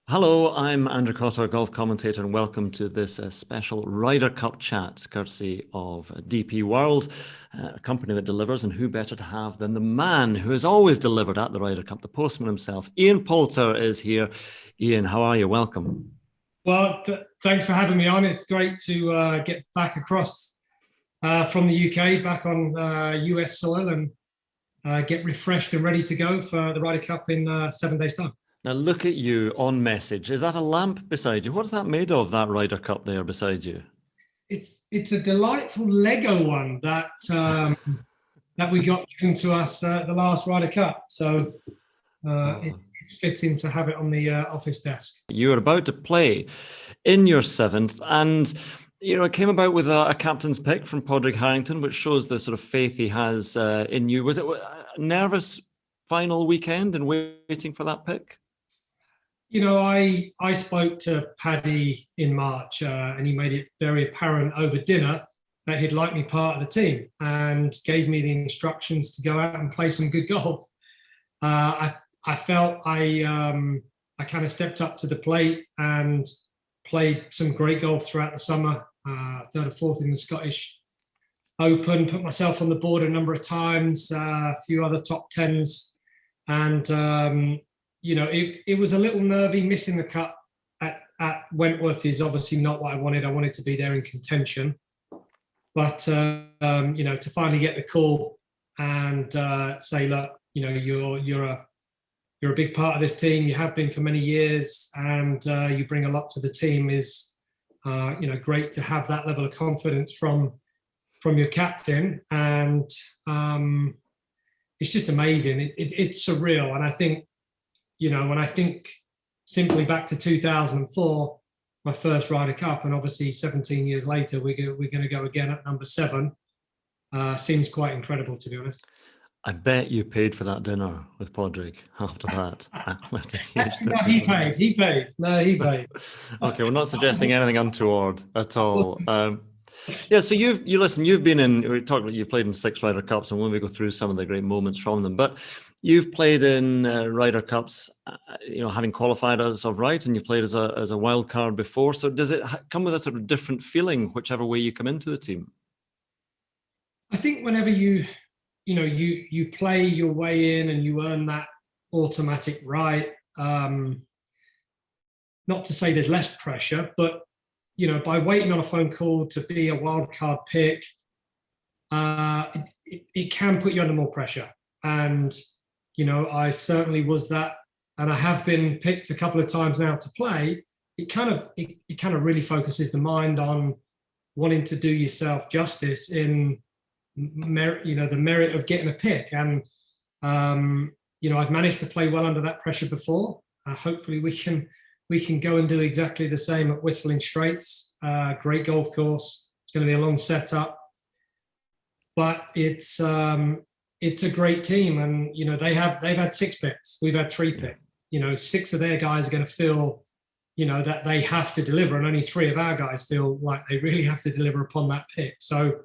Hello, I'm Andrew Cotter, golf commentator, and welcome to this special Ryder Cup chat, courtesy of DP World, a company that delivers, and who better to have than the man who has always delivered at the Ryder Cup, the postman himself. Ian Poulter is here. Ian, how are you? Welcome. Well, thanks for having me on. It's great to get back across from the UK, back on US soil, and get refreshed and ready to go for the Ryder Cup in 7 days' time. Now look at you on message. Is that a lamp beside you? What's that made of, that Ryder Cup there beside you? It's a delightful Lego one that that we got given to us at the last Ryder Cup. So it's fitting to have it on the office desk. You were about to play in your seventh, and it came about with a captain's pick from Padraig Harrington, which shows the sort of faith he has in you. Was it a nervous final weekend and waiting for that pick? I spoke to Paddy in March, and he made it very apparent over dinner that he'd like me part of the team and gave me the instructions to go out and play some good golf. I felt I kind of stepped up to the plate and played some great golf throughout the summer, third or fourth in the Scottish Open, put myself on the board a number of times, a few other top tens, and it was a little nervy. Missing the cut at Wentworth is obviously not what I wanted. I wanted to be there in contention. But, to finally get the call and say, look, you're a big part of this team. You have been for many years, and you bring a lot to the team is, great to have that level of confidence from your captain. And it's just amazing. It's surreal. And I think, when I think simply back to 2004, my first Ryder Cup, and obviously 17 years later, we're going to go again at number 7. Seems quite incredible, to be honest. I bet you paid for that dinner with Padraig after that. No, he paid. He paid. No, he paid. Okay, we're not suggesting anything untoward at all. Yeah, so you've been in. We talked about you've played in 6 Ryder Cups, and when we go through some of the great moments from them, but you've played in Ryder Cups, having qualified as of right, and you played as a wild card before. So does it come with a sort of different feeling, whichever way you come into the team? I think whenever you play your way in and you earn that automatic right. Not to say there's less pressure, but by waiting on a phone call to be a wild card pick, it can put you under more pressure. And I certainly was that, and I have been picked a couple of times now to play. It kind of really focuses the mind on wanting to do yourself justice in merit, the merit of getting a pick. And I've managed to play well under that pressure before. Hopefully we can go and do exactly the same at Whistling Straits. Great golf course. It's going to be a long setup, but it's a great team. And they've had 6 picks. We've had 3 picks. 6 of their guys are going to feel that they have to deliver, and only 3 of our guys feel like they really have to deliver upon that pick. So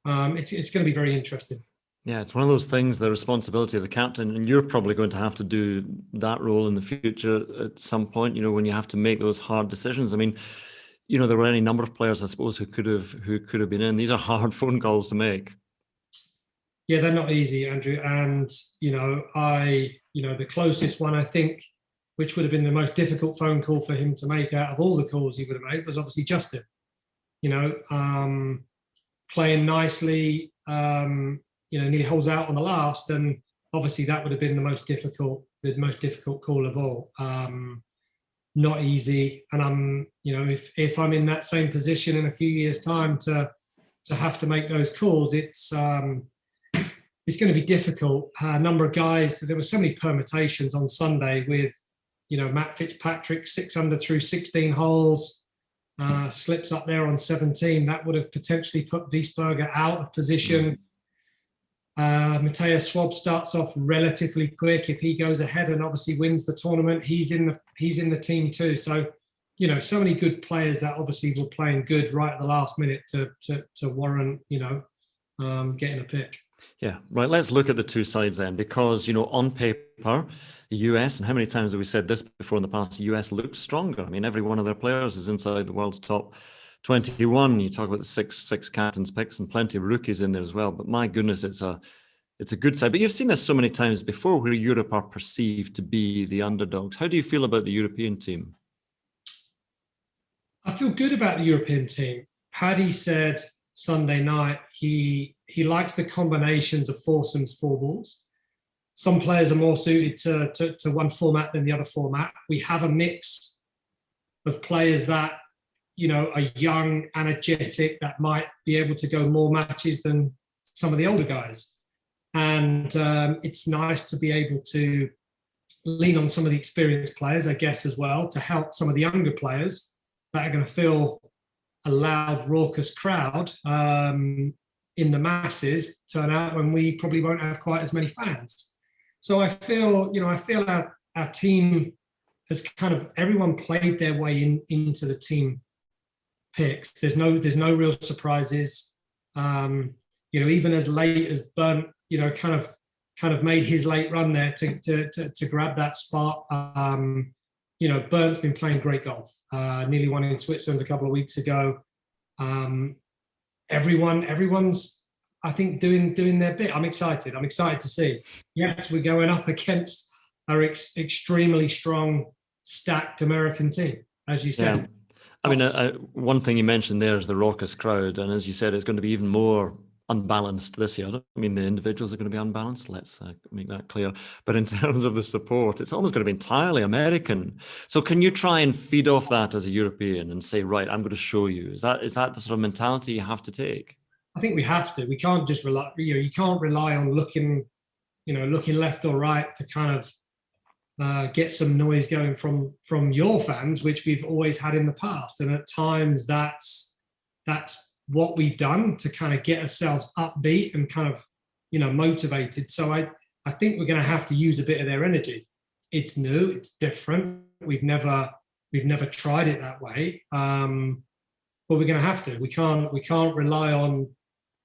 it's going to be very interesting. Yeah, it's one of those things, the responsibility of the captain, and you're probably going to have to do that role in the future at some point, when you have to make those hard decisions. I mean, there were any number of players, I suppose, who could have been in. These are hard phone calls to make. Yeah, they're not easy, Andrew. And, the closest one, I think, which would have been the most difficult phone call for him to make out of all the calls he would have made, was obviously Justin. Playing nicely, nearly holds out on the last, and obviously that would have been the most difficult call of all. Not easy, and I'm, if I'm in that same position in a few years' time to have to make those calls, it's going to be difficult. A number of guys. There were so many permutations on Sunday with, Matt Fitzpatrick 6 under through 16 holes. Slips up there on 17. That would have potentially put Wiesberger out of position. Matthias Schwab starts off relatively quick. If he goes ahead and obviously wins the tournament, he's in the team too. So, so many good players that obviously were playing good right at the last minute to warrant, getting a pick. Yeah, right. Let's look at the two sides then, because, on paper, the US, and how many times have we said this before in the past, the US looks stronger. I mean, every one of their players is inside the world's top 21. You talk about the six captains picks and plenty of rookies in there as well. But my goodness, it's a good side. But you've seen this so many times before where Europe are perceived to be the underdogs. How do you feel about the European team? I feel good about the European team. Paddy said Sunday night he likes the combinations of foursomes, four balls. Some players are more suited to one format than the other format. We have a mix of players that are young, energetic, that might be able to go more matches than some of the older guys. And it's nice to be able to lean on some of the experienced players, I guess, as well, to help some of the younger players that are going to fill a loud, raucous crowd in the masses turn out when we probably won't have quite as many fans. So I feel our team has kind of, everyone played their way into the team picks. There's no real surprises. Even as late as Burnt, kind of made his late run there to grab that spot. Burnt's been playing great golf. Nearly won in Switzerland a couple of weeks ago. Everyone's, I think, doing their bit. I'm excited to see. Yes, we're going up against our extremely strong, stacked American team, as you said. Yeah. I mean, one thing you mentioned there is the raucous crowd, and as you said, it's going to be even more unbalanced this year. I mean, the individuals are going to be unbalanced. Let's make that clear. But in terms of the support, it's almost going to be entirely American. So can you try and feed off that as a European and say, right, I'm going to show you? Is that the sort of mentality you have to take? I think we have to. We can't just rely. You can't rely on looking left or right to kind of get some noise going from your fans, which we've always had in the past. And at times that's what we've done to kind of get ourselves upbeat and kind of, motivated. So I think we're going to have to use a bit of their energy. It's new, it's different. We've never tried it that way. But we're going to have to. We can't rely on,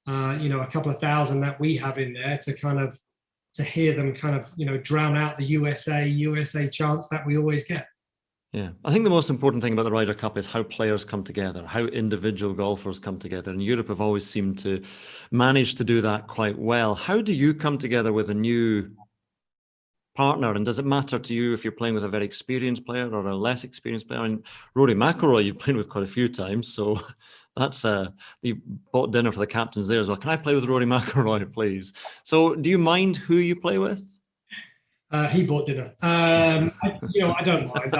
a couple of thousand that we have in there to hear them kind of, drown out the USA chants that we always get. Yeah, I think the most important thing about the Ryder Cup is how players come together, how individual golfers come together. And Europe have always seemed to manage to do that quite well. How do you come together with a new partner? And does it matter to you if you're playing with a very experienced player or a less experienced player? I mean, Rory McIlroy, you've played with quite a few times. So that's, you bought dinner for the captains there as well. Can I play with Rory McIlroy, please? So do you mind who you play with? He bought dinner. I don't mind.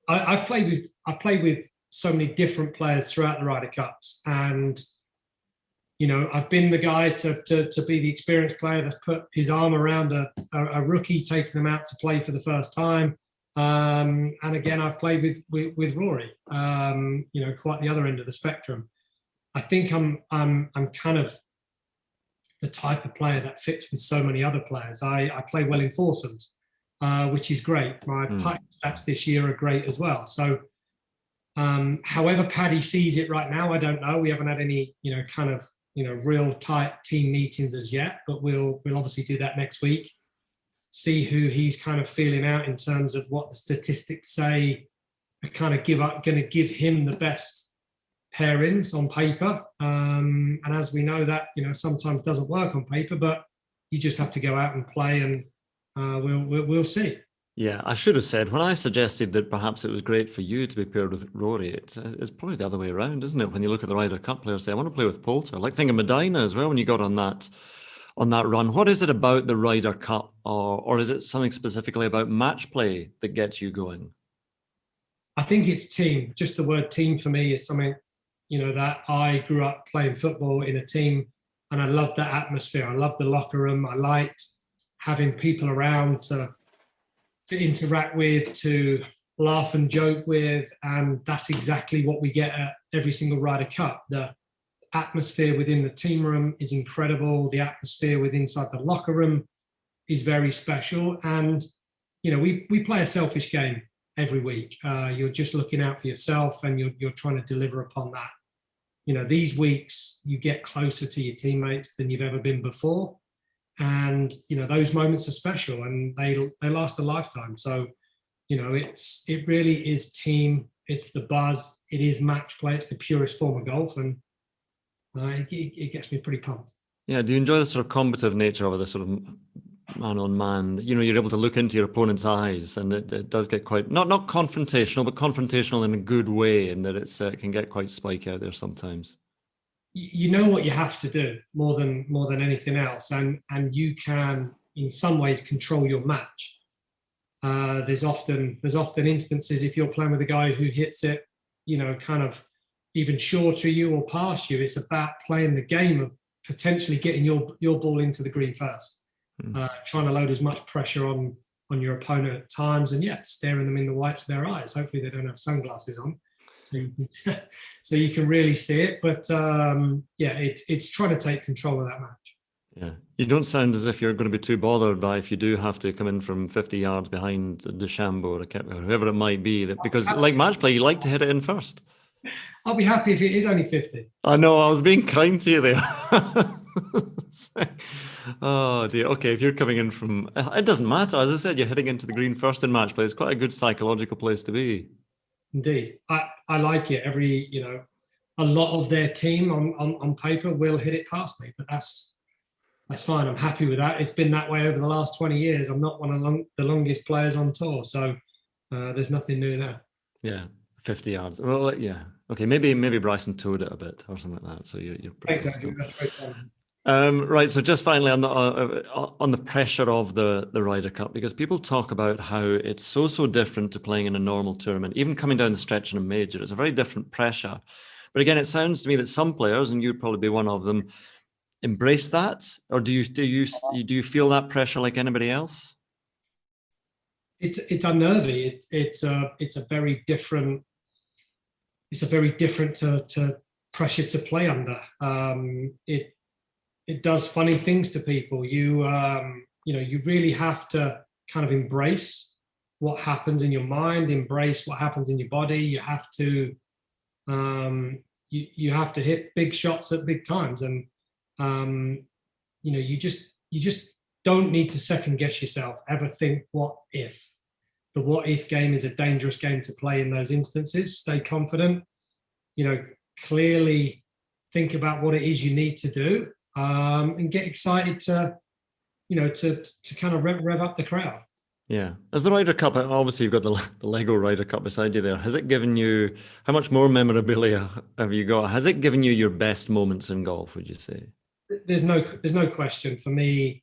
I've played with so many different players throughout the Ryder Cups, and I've been the guy to be the experienced player that's put his arm around a rookie, taking them out to play for the first time. And again, I've played with Rory. Quite the other end of the spectrum. I think I'm kind of the type of player that fits with so many other players. I play well in foursomes, which is great. My putting stats this year are great as well. So, however Paddy sees it right now, I don't know. We haven't had any, real tight team meetings as yet, but we'll obviously do that next week. See who he's kind of feeling out in terms of what the statistics say. Are kind of going to give him the best pairings on paper, and as we know that sometimes doesn't work on paper, but you just have to go out and play, and we'll see. Yeah, I should have said when I suggested that perhaps it was great for you to be paired with Rory. It's probably the other way around, isn't it? When you look at the Ryder Cup players, say I want to play with Poulter. Like think of Medina as well when you got on that run. What is it about the Ryder Cup, or is it something specifically about match play that gets you going? I think it's team. Just the word team for me is something that I grew up playing football in a team, and I loved that atmosphere. I loved the locker room. I liked having people around to interact with, to laugh and joke with, and that's exactly what we get at every single Ryder Cup. The atmosphere within the team room is incredible. The atmosphere within inside the locker room is very special, and we play a selfish game every week. You're just looking out for yourself, and you're trying to deliver upon that. these weeks you get closer to your teammates than you've ever been before. And, those moments are special and they last a lifetime. So, it really is team. It's the buzz. It is match play. It's the purest form of golf. And it gets me pretty pumped. Yeah. Do you enjoy the sort of combative nature of it, the sort of man on man? You're able to look into your opponent's eyes, and it does get quite, not confrontational, but confrontational in a good way, in that it can get quite spiky out there sometimes. You know what you have to do more than anything else, and you can in some ways control your match. There's often instances if you're playing with a guy who hits it, kind of even shorter you or past you. It's about playing the game of potentially getting your ball into the green first, trying to load as much pressure on your opponent at times, and staring them in the whites of their eyes. Hopefully they don't have sunglasses on, so you can really see it. But it's trying to take control of that match. Yeah, you don't sound as if you're going to be too bothered by if you do have to come in from 50 yards behind DeChambeau or whoever it might be, because like match play, you like to hit it in first. I'll be happy if it is only 50. I know, I was being kind to you there. Oh dear. Okay, if you're coming in from, it doesn't matter. As I said, you're hitting into the green first in match play. It's quite a good psychological place to be. Indeed, I like it. A lot of their team on paper will hit it past me, but that's fine. I'm happy with that. It's been that way over the last 20 years. I'm not one of the longest players on tour, so there's nothing new there. Yeah, 50 yards. Well, yeah. Okay, maybe Bryson towed it a bit or something like that. So you're exactly. That's very fun. Right. So just finally on the pressure of the Ryder Cup, because people talk about how it's so different to playing in a normal tournament, even coming down the stretch in a major. It's a very different pressure. But again, it sounds to me that some players, and you'd probably be one of them, embrace that, or do you feel that pressure like anybody else? It's unnerving. It's a very different to pressure to play under. It does funny things to people. You really have to kind of embrace what happens in your mind, embrace what happens in your body. You have to you have to hit big shots at big times, and you just don't need to second guess yourself. Ever think what if? The what if game is a dangerous game to play in those instances. Stay confident. Clearly think about what it is you need to do, and get excited to kind of rev up the crowd. Yeah. As the Ryder Cup, obviously you've got the Lego Ryder Cup beside you there. Has it given you, how much more memorabilia have you got? Has it given you your best moments in golf, would you say? There's no question. For me,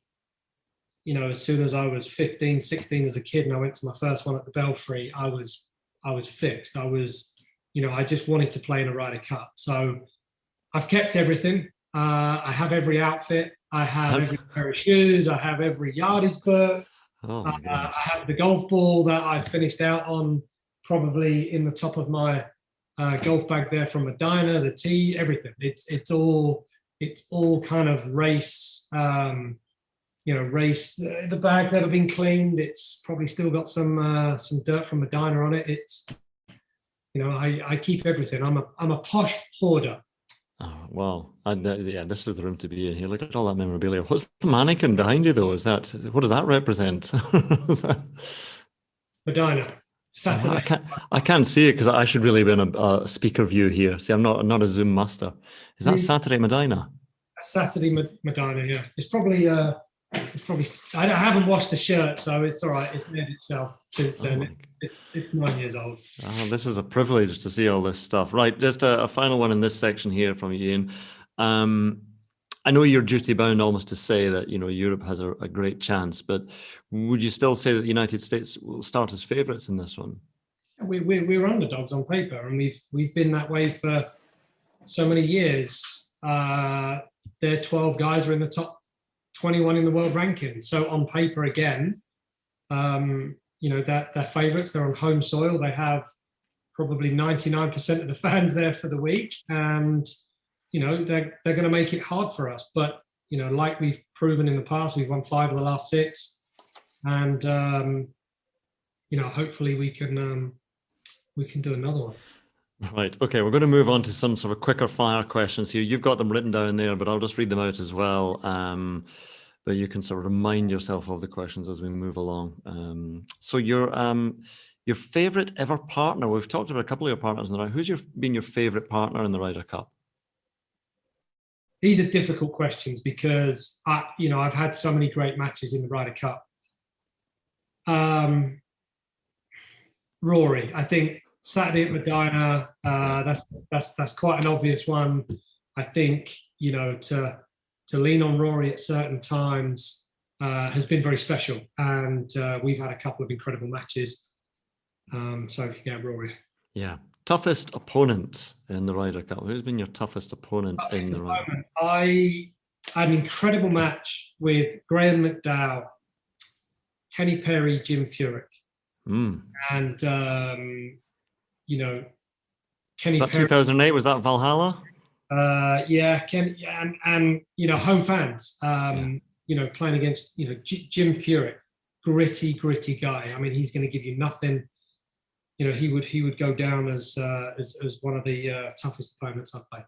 as soon as I was 15, 16 as a kid and I went to my first one at the Belfry, I was fixed. I just wanted to play in a Ryder Cup. So I've kept everything. I have every outfit. I have every pair of shoes. I have every yardage book. Oh I have the golf ball that I finished out on, probably in the top of my golf bag there from Medina, the tee, everything. It's all kind of race. Race. The bag's never been cleaned. It's probably still got some dirt from Medina on it. It's I keep everything. I'm a posh hoarder. Oh, well, this is the room to be in here. Look at all that memorabilia. What's the mannequin behind you, though? What does that represent? Medina. Saturday. I can't see it because I should really be in a speaker view here. See, I'm not a Zoom master. Is that Saturday Medina? Saturday Medina, yeah. It's probably I haven't washed the shirt, so it's all right. It's made itself since then. It's 9 years old. Oh, this is a privilege to see all this stuff. Right, just a final one in this section here from you, Ian. I know you're duty bound almost to say that Europe has a great chance, but would you still say that the United States will start as favourites in this one? We're underdogs on paper, and we've been that way for so many years. Their 12 guys are in the top 21 in the world ranking. So on paper, again, they're favourites. They're on home soil. They have probably 99% of the fans there for the week, and they're going to make it hard for us. But like we've proven in the past, we've won 5 of the last 6, and hopefully we can do another one. Right. Okay. We're going to move on to some sort of quicker fire questions here. You've got them written down there, but I'll just read them out as well. But you can sort of remind yourself of the questions as we move along. So your favorite ever partner? We've talked about a couple of your partners in the round. Who's been your favorite partner in the Ryder Cup? These are difficult questions because I've had so many great matches in the Ryder Cup. Rory, I think Saturday at Medina, that's quite an obvious one. I think to lean on Rory at certain times has been very special, and we've had a couple of incredible matches. So yeah, Rory. Yeah. Toughest opponent in the Ryder Cup? Who's been your toughest opponent in the Ryder Cup? I had an incredible match with Graham McDowell, Kenny Perry, Jim Furyk. And Kenny was that Perry, 2008? Was that Valhalla? yeah, Ken, and home fans. Playing against Jim Furyk, gritty guy. I mean, he's going to give you nothing. He would go down as one of the toughest opponents I've played.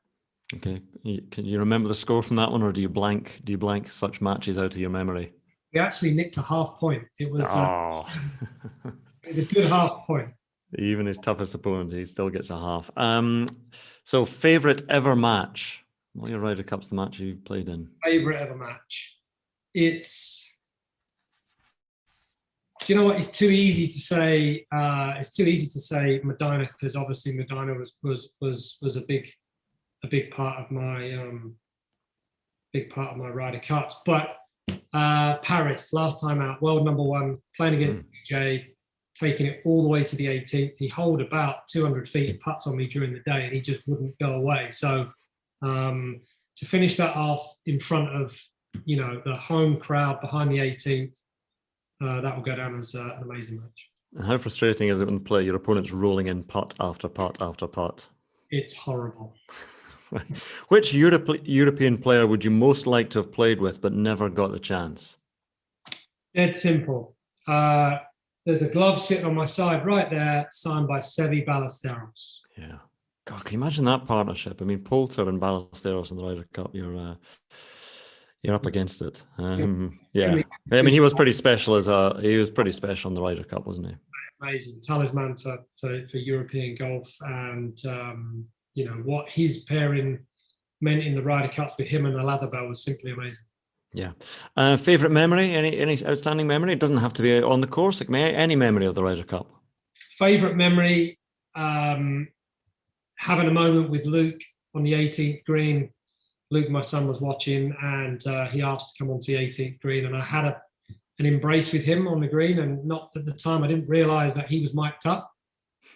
Okay, can you remember the score from that one, or do you blank such matches out of your memory? We actually nicked a half point. It was a good half point. Even his toughest opponent, he still gets a half. So favorite ever match? What are your Ryder Cups the match you've played in? Favorite ever match? Do you know what? It's too easy to say. It's too easy to say Medina, because obviously Medina was a big part of my Ryder Cups. But Paris, last time out, world number one, playing against DJ, taking it all the way to the 18th. He holed about 200 feet of putts on me during the day, and he just wouldn't go away. So to finish that off in front of the home crowd behind the 18th, that will go down as an amazing match. And how frustrating is it when your opponent's rolling in putt after putt after putt? It's horrible. Which European player would you most like to have played with but never got the chance? It's simple. There's a glove sitting on my side right there, signed by Seve Ballesteros. Yeah. God, can you imagine that partnership? I mean, Poulter and Ballesteros in the Ryder Cup, you're up against it. Yeah. I mean, he was pretty special in the Ryder Cup, wasn't he? Amazing. Talisman for European golf, and what his pairing meant in the Ryder Cups with him and Alathabel was simply amazing. Yeah. Favorite memory? Any outstanding memory? It doesn't have to be on the course. Like any memory of the Ryder Cup. Favorite memory? Having a moment with Luke on the 18th green. Luke, my son, was watching, and he asked to come onto the 18th green, and I had an embrace with him on the green. And not at the time, I didn't realise that he was mic'd up,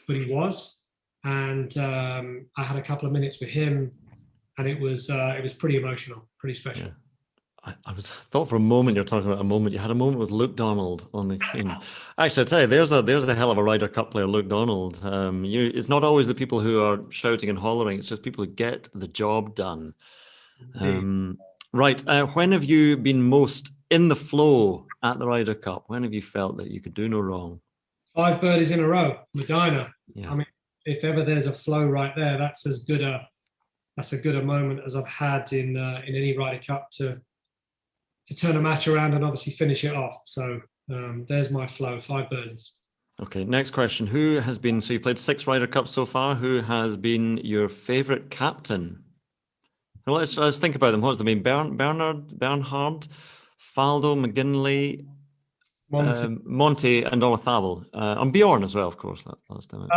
but he was. And I had a couple of minutes with him, and it was pretty emotional, pretty special. Yeah. I thought for a moment you're talking about a moment. You had a moment with Luke Donald on the green. Actually, I tell you, there's a hell of a Ryder Cup player, Luke Donald. It's not always the people who are shouting and hollering. It's just people who get the job done. Right. When have you been most in the flow at the Ryder Cup? When have you felt that you could do no wrong? 5 birdies in a row, Medina. Yeah. I mean, if ever there's a flow right there, that's as good a moment as I've had in any Ryder Cup to turn a match around and obviously finish it off. So there's my flow, 5 birdies. Okay, next question. So you played 6 Ryder Cups so far. Who has been your favourite captain? Well, let's think about them. What's the name? Bernhard, Faldo, McGinley, Monty, and Olathabel. And Bjorn as well, of course. Last time.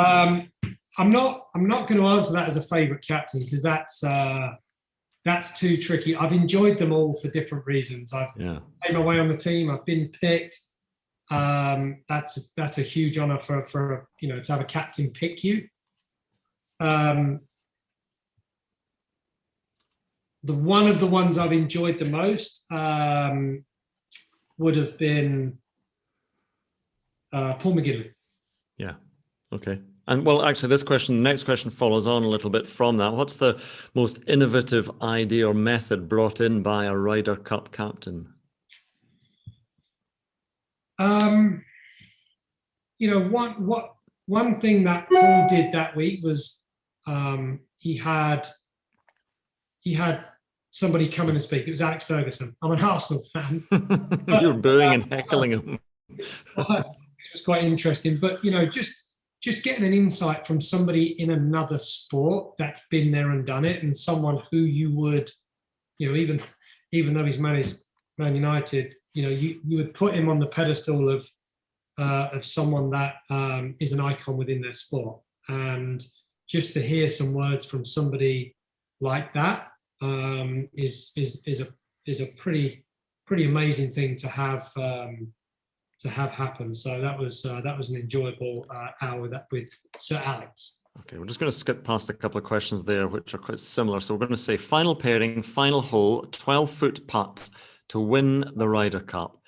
I'm not going to answer that as a favourite captain, because that's too tricky. I've enjoyed them all for different reasons. I've made my way on the team. I've been picked. That's a huge honour for to have a captain pick you. One of the ones I've enjoyed the most would have been Paul McGinley. Yeah. Okay. And well, actually, next question follows on a little bit from that. What's the most innovative idea or method brought in by a Ryder Cup captain? One thing that Paul did that week was he had somebody come in and speak. It was Alex Ferguson. I'm an Arsenal fan. You were booing and heckling him. Which was quite interesting. But, just getting an insight from somebody in another sport that's been there and done it, and someone who you would, even though he's managed Man United, you would put him on the pedestal of someone that is an icon within their sport. And just to hear some words from somebody like that is a pretty amazing thing to have happen. So that was an enjoyable hour with Sir Alex. Okay, we're just going to skip past a couple of questions there, which are quite similar. So we're going to say final pairing, final hole, 12-foot putt to win the Ryder Cup.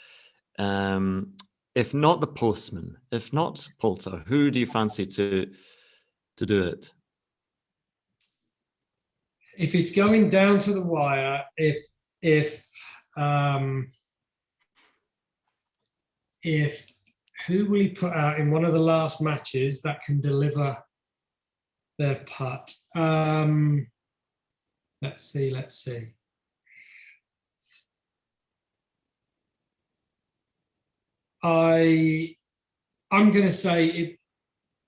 If not the Postman, if not Poulter, who do you fancy to do it? If it's going down to the wire, if who will he put out in one of the last matches that can deliver their putt? Let's see. I'm going to say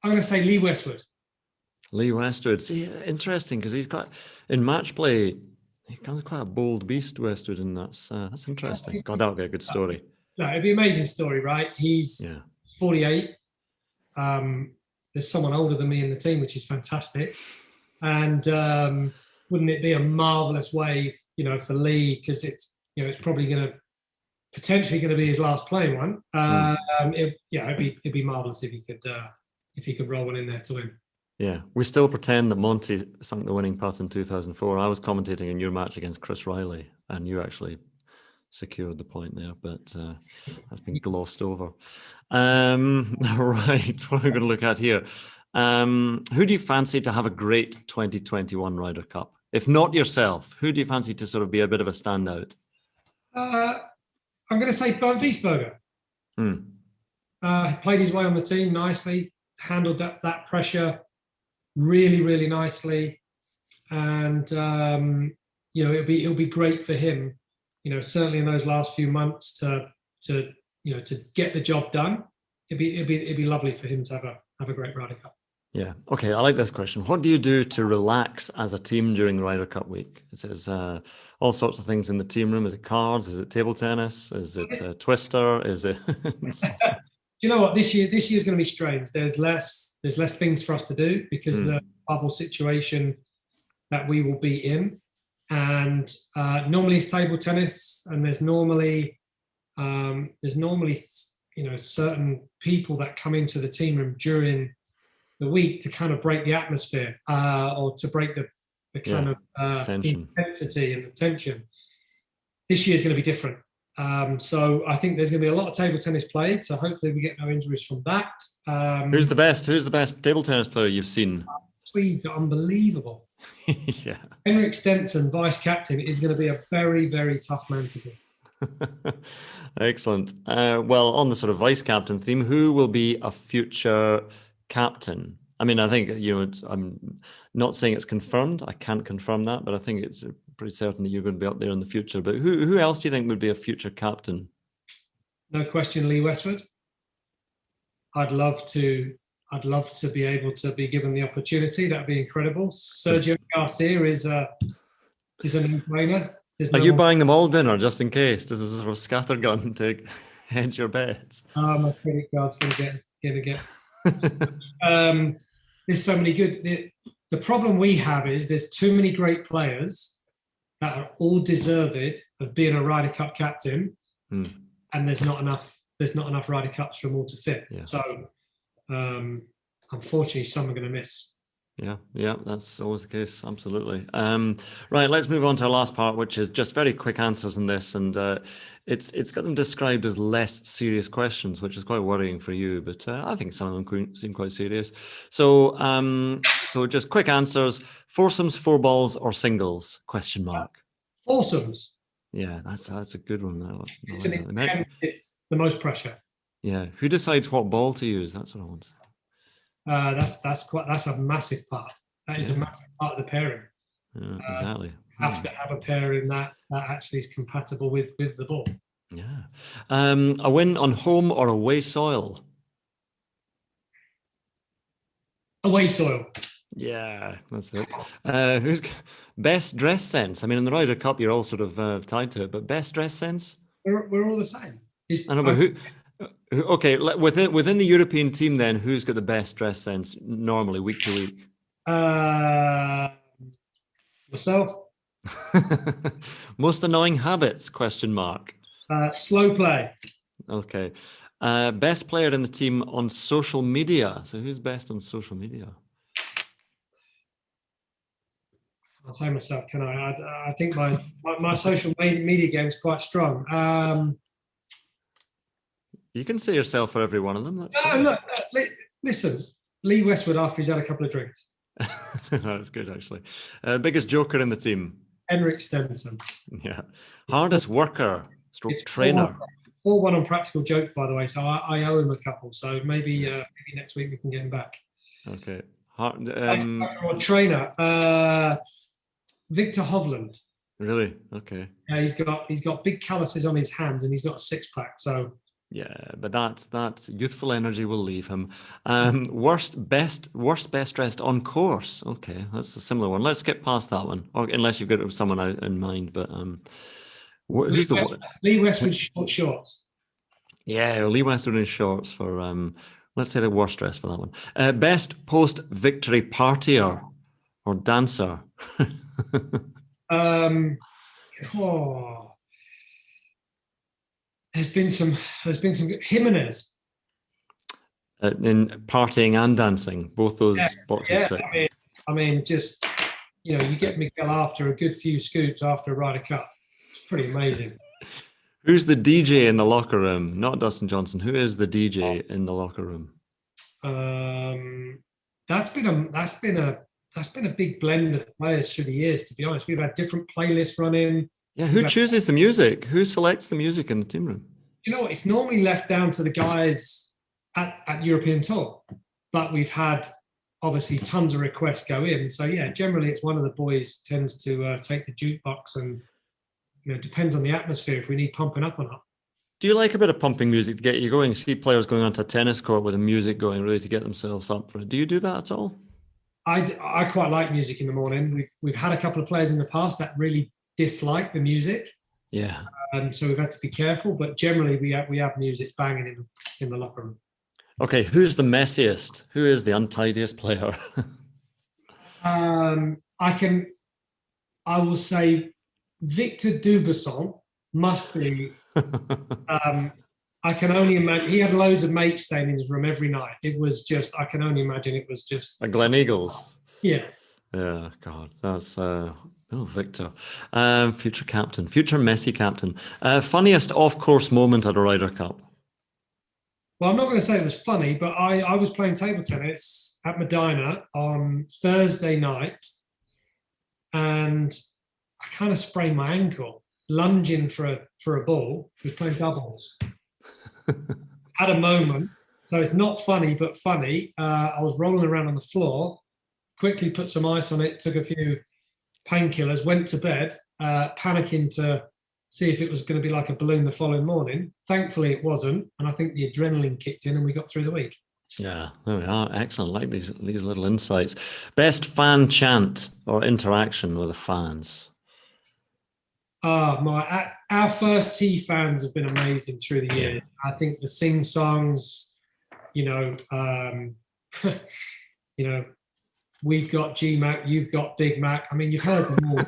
Lee Westwood. Lee Westwood. See, interesting because he's got in match play. He comes quite a bold beast, Westwood, and that's interesting. God, that would be a good story. No, it'd be an amazing story, right? He's 48. There's someone older than me in the team, which is fantastic. And wouldn't it be a marvelous way, for Lee, because it's probably potentially going to be his last playing one. It'd be marvelous if he could roll one in there to win. Yeah, we still pretend that Monty sunk the winning putt in 2004. I was commentating in your match against Chris Riley, and you actually secured the point there, but that's been glossed over. Right, what are we going to look at here? Who do you fancy to have a great 2021 Ryder Cup? If not yourself, who do you fancy to sort of be a bit of a standout? I'm going to say Bernd Wiesberger. He played his way on the team nicely, handled that pressure really, really nicely, and it'll be great for him. Certainly in those last few months to get the job done. It'd be lovely for him to have a great Ryder Cup. Yeah. Okay. I like this question. What do you do to relax as a team during Ryder Cup week? It says all sorts of things in the team room. Is it cards? Is it table tennis? Is it Twister? Is it? Do you know what? This year's going to be strange. There's less things for us to do because of the bubble situation that we will be in. And normally it's table tennis, and there's normally certain people that come into the team room during the week to kind of break the atmosphere or to break the kind of intensity and the tension. This year's going to be different. So I think there's going to be a lot of table tennis played. So hopefully we get no injuries from that. Who's the best table tennis player you've seen? Swedes are unbelievable. Yeah. Henrik Stenson, vice captain, is going to be a very, very tough man to do. Excellent. Well, on the sort of vice captain theme, who will be a future captain? I mean, I think, I'm not saying it's confirmed. I can't confirm that, but I think it's pretty certain that you're going to be up there in the future. But who else do you think would be a future captain? No question, Lee Westwood. I'd love to be able to be given the opportunity. That'd be incredible. Sergio Garcia is a no-brainer. Are you buying them all dinner just in case? Does this sort of scattergun to hedge your bets? My credit card's going to get. There's so many good. The problem we have is there's too many great players that are all deserved of being a Ryder Cup captain, and there's not enough Ryder Cups for them all to fit. Yeah. So unfortunately, some are going to miss. Yeah, that's always the case. Absolutely. Right, let's move on to our last part, which is just very quick answers in this, and it's got them described as less serious questions, which is quite worrying for you, but I think some of them seem quite serious. So just quick answers: foursomes, four balls, or singles? ? Foursomes. Yeah, that's a good one. It's the most pressure. Yeah. Who decides what ball to use? That's what I want. That's a massive part. That is a massive part of the pairing. Yeah, exactly. Have to have a pairing that actually is compatible with the ball. Yeah. A win on home or away soil? Away soil. Yeah, that's it. Who's best dress sense? I mean, in the Ryder Cup, you're all sort of tied to it, but best dress sense? We're all the same. I know, but okay, within the European team, then who's got the best dress sense normally, week to week? Myself. Most annoying habits? Question mark. Slow play. Okay. Best player in the team on social media. So who's best on social media? I'll say myself, can I? I think my social media game is quite strong. You can say yourself for every one of them. That's look, listen, Lee Westwood after he's had a couple of drinks. That's good, actually. Biggest joker in the team? Henrik Stenson. Yeah. Hardest worker, stroke trainer. 4-1 on practical jokes, by the way, so I owe him a couple. So maybe next week we can get him back. Okay. Or trainer, Victor Hovland. Really? Okay. Yeah, he's got big calluses on his hands and he's got a 6-pack. So yeah, but that's youthful energy will leave him. Worst best dressed on course. Okay, that's a similar one. Let's skip past that one, or unless you've got someone out in mind. But who's Lee Westwood shorts? Yeah, Lee Westwood in shorts for let's say the worst dress for that one. Best post victory partier or dancer. There's been some good. Jimenez. In partying and dancing, both those boxes ticked. I mean, just you get Miguel after a good few scoops after a Ryder Cup. It's pretty amazing. Who's the DJ in the locker room? Not Dustin Johnson. Who is the DJ in the locker room? That's been a big blend of players through the years. To be honest, we've had different playlists running. Yeah, who chooses the music? Who selects the music in the team room? You know what? It's normally left down to the guys at European Tour, but we've had obviously tons of requests go in. So yeah, generally it's one of the boys tends to take the jukebox, and depends on the atmosphere if we need pumping up or not. Do you like a bit of pumping music to get you going? See players going onto a tennis court with the music going, really to get themselves up for it. Do you do that at all? I quite like music in the morning. We've had a couple of players in the past that really dislike the music. Yeah. So we've had to be careful, but generally we have music banging in the locker room. Okay, who's the messiest? Who is the untidiest player? I will say Victor Dubesson must be. I can only imagine he had loads of mates staying in his room every night. It was just, I can only imagine it was just a Glen Eagles. Yeah. Yeah, God, that's Victor, future captain, future Messi captain. Funniest off-course moment at a Ryder Cup? Well, I'm not going to say it was funny, but I was playing table tennis at Medina on Thursday night, and I kind of sprained my ankle lunging for a ball. I was playing doubles. Had a moment, so it's not funny, but funny. I was rolling around on the floor, quickly put some ice on it, took a few painkillers, went to bed, panicking to see if it was going to be like a balloon the following morning. Thankfully, it wasn't, and I think the adrenaline kicked in, and we got through the week. Yeah, there we are. Excellent. Like these little insights. Best fan chant or interaction with the fans? Our first tee fans have been amazing through the years. I think the sing songs, we've got G Mac, you've got Big Mac. I mean, you've heard them all.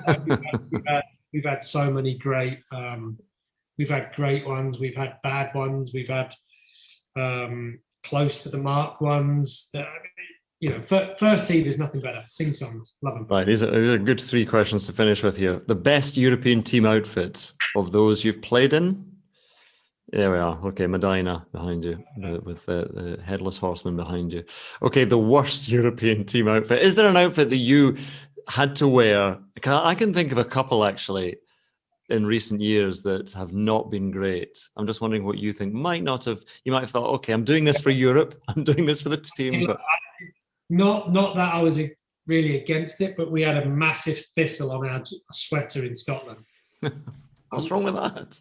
We've had so many great. We've had great ones. We've had bad ones. We've had close to the mark ones. First tee, there's nothing better. Sing songs, love them. Right, these are good 3 questions to finish with here. The best European team outfits of those you've played in? There we are. Okay, Medina behind you with the headless horseman behind you. Okay, the worst European team outfit. Is there an outfit that you had to wear? I can think of a couple actually in recent years that have not been great. I'm just wondering what you think. You might have thought, okay, I'm doing this for Europe. I'm doing this for the team, but not that I was really against it, but we had a massive thistle on our sweater in Scotland. What's wrong with that?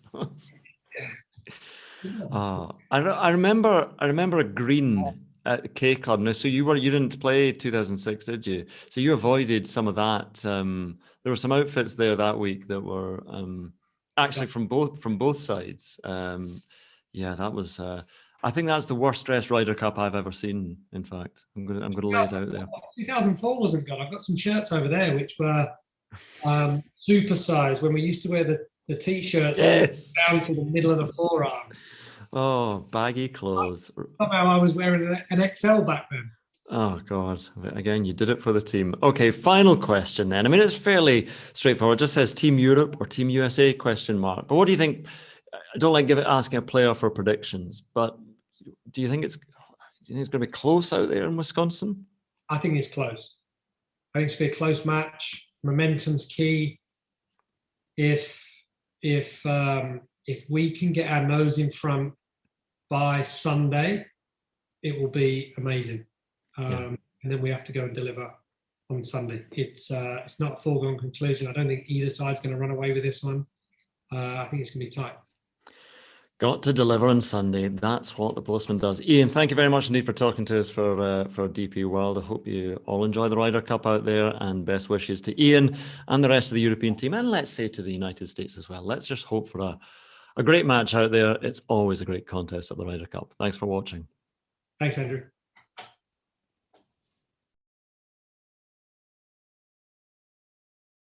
I remember a green at the K Club. Now, so you didn't play 2006, did you? So you avoided some of that. There were some outfits there that week that were actually from both sides. That was. I think that's the worst dressed Ryder Cup I've ever seen. In fact, I'm gonna lay it out there. 2004 wasn't good. I've got some shirts over there which were super size when we used to wear the t-shirts down to the middle of the forearm. Oh, baggy clothes. Somehow I was wearing an XL back then. Oh, God. Again, you did it for the team. Okay, final question then. I mean, it's fairly straightforward. It just says Team Europe or Team USA question mark. But what do you think? I don't like asking a player for predictions, but do you think it's going to be close out there in Wisconsin? I think it's close. I think it's going to be a close match. Momentum's key. If we can get our nose in front by Sunday, it will be amazing. And then we have to go and deliver on Sunday. It's not a foregone conclusion. I don't think either side's going to run away with this one. I think it's going to be tight. Got to deliver on Sunday. That's what the postman does. Ian, thank you very much indeed for talking to us for DP World. I hope you all enjoy the Ryder Cup out there, and best wishes to Ian and the rest of the European team, and let's say to the United States as well. Let's just hope for a great match out there. It's always a great contest at the Ryder Cup. Thanks for watching. Thanks, Andrew.